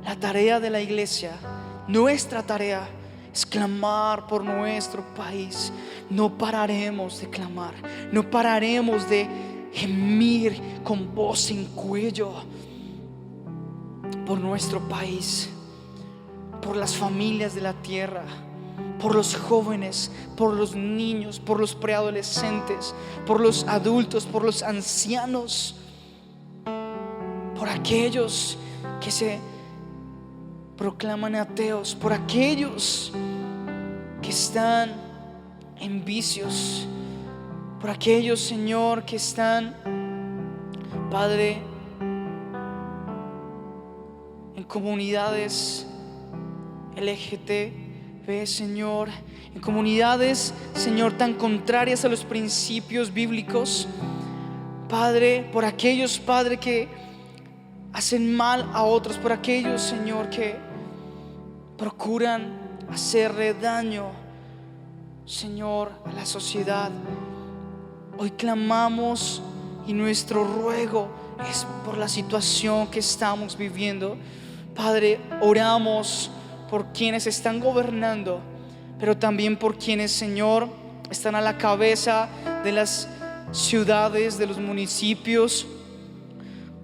la tarea de la iglesia, nuestra tarea, es clamar por nuestro país. No pararemos de clamar, no pararemos de gemir con voz en cuello por nuestro país, por las familias de la tierra, por los jóvenes, por los niños, por los preadolescentes, por los adultos, por los ancianos, por aquellos que se proclaman ateos, por aquellos que están en vicios, por aquellos, Señor, que están, Padre, en comunidades LGTB, Señor, en comunidades, Señor, tan contrarias a los principios bíblicos, Padre, por aquellos, Padre, que hacen mal a otros, por aquellos, Señor, que procuran hacerle daño, Señor, a la sociedad. Hoy clamamos y nuestro ruego es por la situación que estamos viviendo. Padre, oramos por quienes están gobernando, pero también por quienes, Señor, están a la cabeza de las ciudades, de los municipios,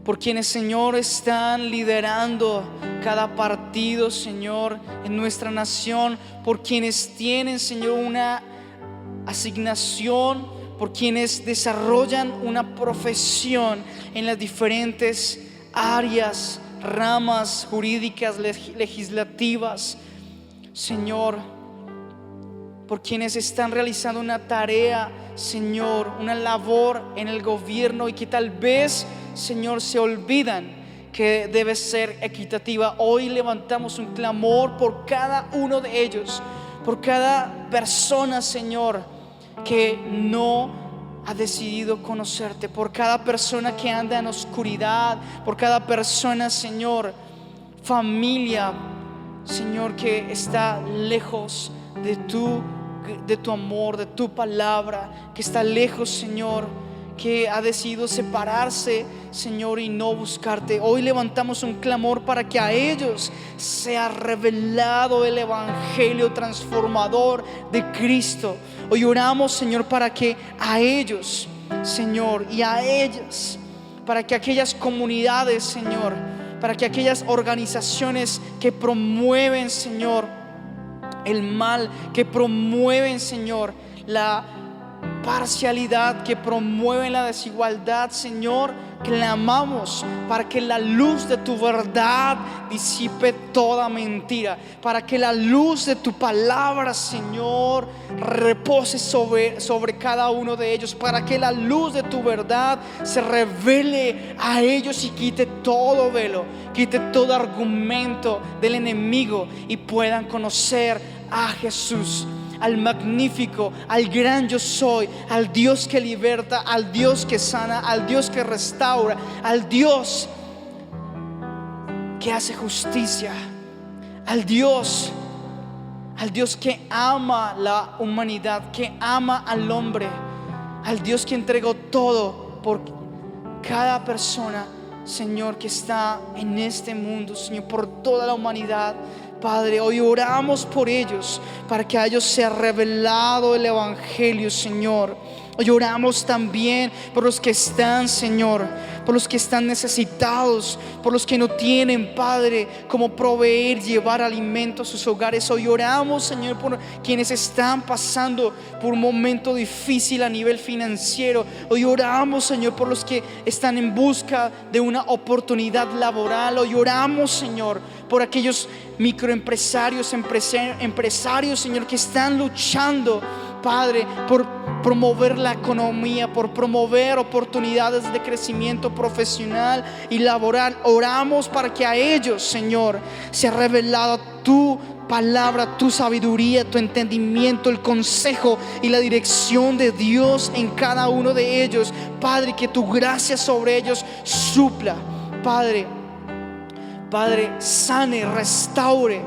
por quienes, Señor, están liderando cada partido, Señor, en nuestra nación, por quienes tienen, Señor, una asignación, por quienes desarrollan una profesión en las diferentes áreas, ramas jurídicas, legislativas, Señor, por quienes están realizando una tarea, Señor, una labor en el gobierno y que tal vez, Señor, se olvidan que debe ser equitativa. Hoy levantamos un clamor por cada uno de ellos, por cada persona, Señor, que no ha decidido conocerte, por cada persona que anda en oscuridad, por cada persona, Señor, familia, Señor, que está lejos de tu amor, de tu palabra, que está lejos, Señor, que ha decidido separarse, Señor, y no buscarte. Hoy levantamos un clamor para que a ellos sea revelado el evangelio transformador de Cristo. Hoy oramos, Señor, para que a ellos, Señor, y a ellas, para que aquellas comunidades, Señor, para que aquellas organizaciones que promueven, Señor, el mal, que promueven, Señor, la parcialidad, que promueven la desigualdad, Señor, clamamos para que la luz de tu verdad disipe toda mentira, para que la luz de tu palabra, Señor, repose sobre cada uno de ellos, para que la luz de tu verdad se revele a ellos y quite todo velo, quite todo argumento del enemigo y puedan conocer a Jesús, al magnífico, al gran yo soy, al Dios que liberta, al Dios que sana, al Dios que restaura, al Dios que hace justicia, al Dios que ama la humanidad, que ama al hombre, al Dios que entregó todo por cada persona, Señor, que está en este mundo, Señor, por toda la humanidad. Padre, hoy oramos por ellos, para que a ellos sea revelado el evangelio, Señor. Hoy oramos también por los que están, Señor, por los que están necesitados, por los que no tienen, Padre, cómo proveer, llevar alimento a sus hogares. Hoy oramos, Señor, por quienes están pasando por un momento difícil a nivel financiero. Hoy oramos, Señor, por los que están en busca de una oportunidad laboral. Hoy oramos, Señor, por aquellos microempresarios, empresarios, Señor, que están luchando, Padre, por promover la economía, por promover oportunidades de crecimiento profesional y laboral. Oramos para que a ellos, Señor, sea revelado tu palabra, tu sabiduría, tu entendimiento, el consejo y la dirección de Dios en cada uno de ellos. Padre, que tu gracia sobre ellos supla. Padre, sane, restaure,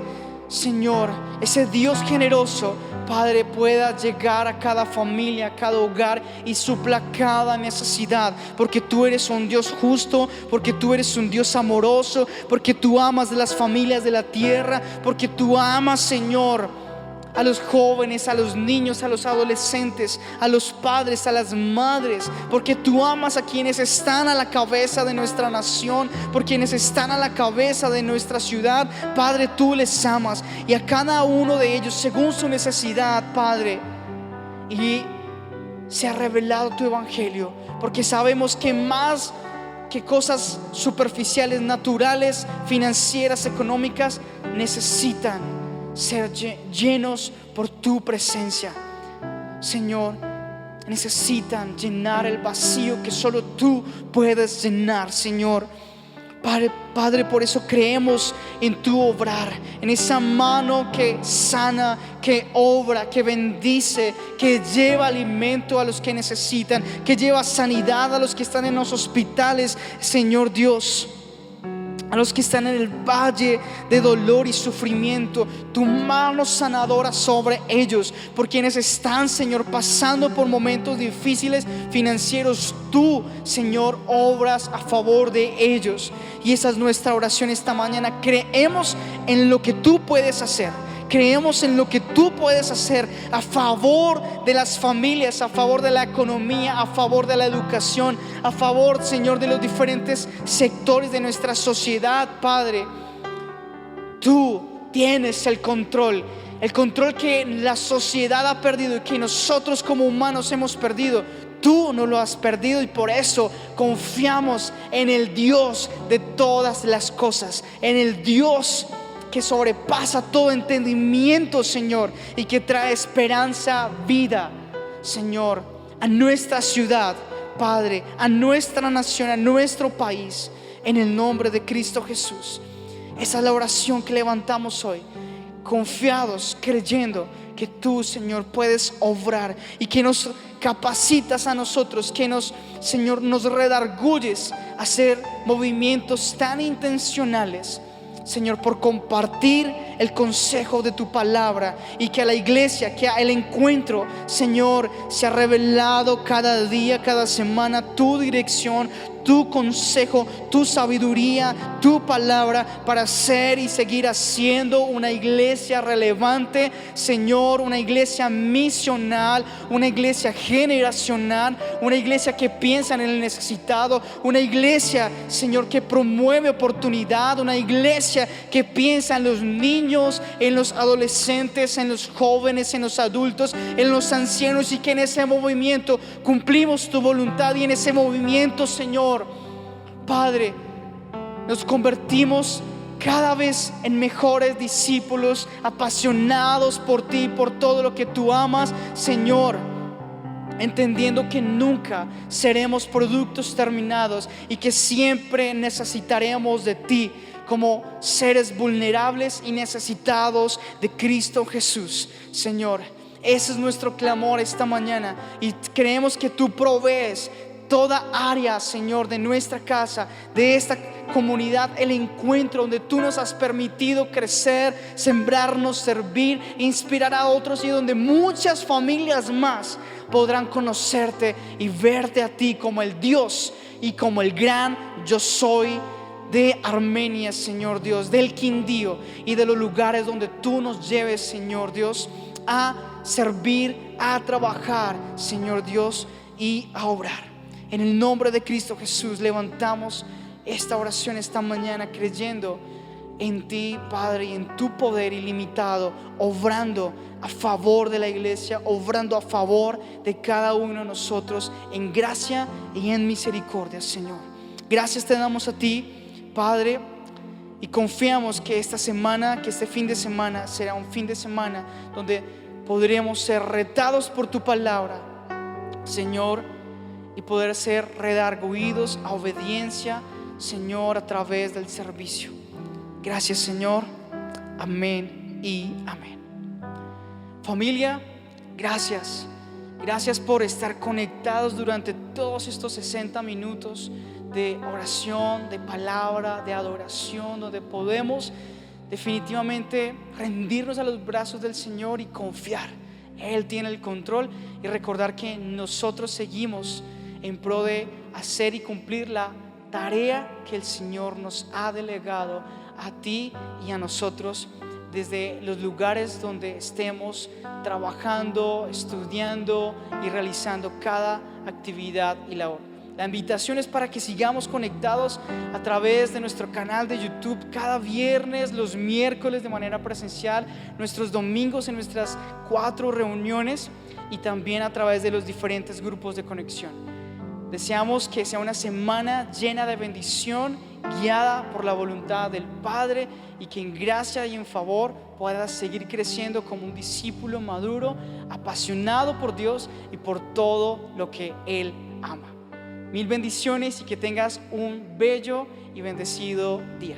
Señor, ese Dios generoso, Padre, pueda llegar a cada familia, a cada hogar y supla cada necesidad, porque tú eres un Dios justo, porque tú eres un Dios amoroso, porque tú amas las familias de la tierra, porque tú amas, Señor, a los jóvenes, a los niños, a los adolescentes, a los padres, a las madres, porque tú amas a quienes están a la cabeza de nuestra nación, por quienes están a la cabeza de nuestra ciudad. Padre, tú les amas, y a cada uno de ellos según su necesidad, Padre. Y se ha revelado tu evangelio, porque sabemos que más que cosas superficiales, naturales, financieras, económicas, necesitan ser llenos por tu presencia, Señor. Necesitan llenar el vacío que solo tú puedes llenar, Señor. Padre, por eso creemos en tu obrar, en esa mano que sana, que obra, que bendice, que lleva alimento a los que necesitan, que lleva sanidad a los que están en los hospitales, Señor Dios, a los que están en el valle de dolor y sufrimiento. Tu mano sanadora sobre ellos, por quienes están, Señor, pasando por momentos difíciles financieros. Tú, Señor, obras a favor de ellos, y esa es nuestra oración esta mañana. Creemos en lo que tú puedes hacer. Creemos en lo que tú puedes hacer a favor de las familias, a favor de la economía, a favor de la educación, a favor, Señor, de los diferentes sectores de nuestra sociedad, Padre. Tú tienes el control que la sociedad ha perdido y que nosotros como humanos hemos perdido. Tú no lo has perdido, y por eso confiamos en el Dios de todas las cosas, en el Dios que sobrepasa todo entendimiento, Señor, y que trae esperanza, vida, Señor, a nuestra ciudad, Padre, a nuestra nación, a nuestro país, en el nombre de Cristo Jesús. Esa es la oración que levantamos hoy, confiados, creyendo que tú, Señor, puedes obrar, y que nos capacitas a nosotros, que Señor, nos redarguyes a hacer movimientos tan intencionales, Señor, por compartir el consejo de tu palabra, y que a la iglesia, que el encuentro, Señor, se ha revelado cada día, cada semana, tu dirección, tu consejo, tu sabiduría, tu palabra, para ser y seguir haciendo una iglesia relevante, Señor, una iglesia misional, una iglesia generacional, una iglesia que piensa en el necesitado, una iglesia, Señor, que promueve oportunidad, una iglesia que piensa en los niños, en los adolescentes, en los jóvenes, en los adultos, en los ancianos, y que en ese movimiento cumplimos tu voluntad, y en ese movimiento, Señor, Padre, nos convertimos cada vez en mejores discípulos, apasionados por ti, por todo lo que tú amas, Señor, entendiendo que nunca seremos productos terminados, y que siempre necesitaremos de ti como seres vulnerables y necesitados de Cristo Jesús, Señor. Ese es nuestro clamor esta mañana, y creemos que tú provees toda área, Señor, de nuestra casa, de esta comunidad, el encuentro donde tú nos has permitido crecer, sembrarnos, servir, inspirar a otros, y donde muchas familias más podrán conocerte y verte a ti como el Dios y como el gran yo soy de Armenia, Señor Dios, del Quindío y de los lugares donde tú nos lleves, Señor Dios, a servir, a trabajar, Señor Dios, y a obrar. En el nombre de Cristo Jesús levantamos esta oración esta mañana, creyendo en ti, Padre, y en tu poder ilimitado, obrando a favor de la iglesia, obrando a favor de cada uno de nosotros, en gracia y en misericordia, Señor. Gracias te damos a ti, Padre, y confiamos que esta semana, que este fin de semana será un fin de semana donde podremos ser retados por tu palabra, Señor, y poder ser redarguidos a obediencia, Señor, a través del servicio. Gracias, Señor. Amén. y amén. Familia, gracias. Gracias por estar conectados durante todos estos 60 minutos de oración, de palabra, de adoración, donde podemos definitivamente rendirnos a los brazos del Señor y confiar. Él tiene el control, y recordar que nosotros seguimos en pro de hacer y cumplir la tarea que el Señor nos ha delegado a ti y a nosotros, desde los lugares donde estemos trabajando, estudiando y realizando cada actividad y labor. La invitación es para que sigamos conectados a través de nuestro canal de YouTube cada viernes, los miércoles de manera presencial, nuestros domingos en nuestras 4 reuniones, y también a través de los diferentes grupos de conexión. Deseamos que sea una semana llena de bendición, guiada por la voluntad del Padre, y que en gracia y en favor puedas seguir creciendo como un discípulo maduro, apasionado por Dios y por todo lo que Él ama. Mil bendiciones y que tengas un bello y bendecido día.